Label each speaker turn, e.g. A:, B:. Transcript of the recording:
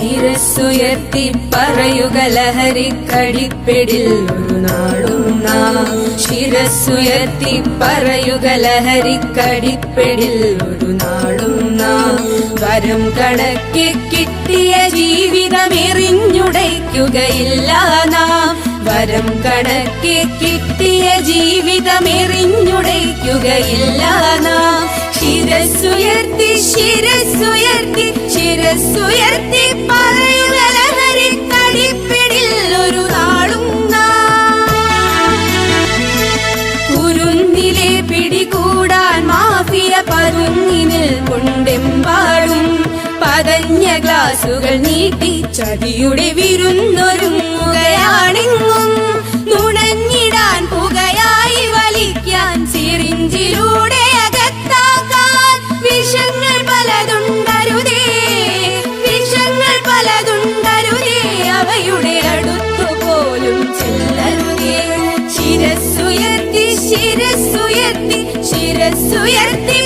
A: ശിരസ്സുയർത്തി പറയുക ലഹരിക്കടിപ്പിടിൽ ഒരു നാളും നാം. ശിരസ്സുയർത്തി പറയുക ലഹരിക്കടിപ്പിടിൽ ഒരു നാളും നാം. വരം കണക്കെ കിട്ടിയ ജീവിതമെറിഞ്ഞുടയ്ക്കുകയില്ല നാം. വരം കണക്കെ കിട്ടിയ ജീവിതമെറിഞ്ഞുടയ്ക്കുകയില്ല നാം. ശിരസ്സുയർത്തി ശിരസ്സുയർത്തി ശിരസ്സുയർത്തി പറയുക ലഹരിക്കടിപ്പിടിൽ ഒരു നാളും നാം. കുരുന്നിലെ പിടികൂടാൻ മാഫിയ പരുന്നിനിൽ കൊണ്ടെമ്പാടും പതഞ്ഞ ഗ്ലാസുകൾ നീട്ടി ചതിയുടെ വിരുന്നൊരുങ്ങുകയാണെങ്ങും. നുണഞ്ഞിടാൻ പുകയായി വലിക്കാൻ സിറിഞ്ചിലൂടെ അകത്താക്കാൻ വിഷങ്ങൾ പലതുണ്ടരുതേ, വിഷങ്ങൾ പലതുണ്ടരുതേ, അവയുടെ അടുത്തുപോലും ചെല്ലരുതേ. ശിരസ്സുയർത്തി ശിരസ്സുയർത്തി ശിരസ്സുയർത്തി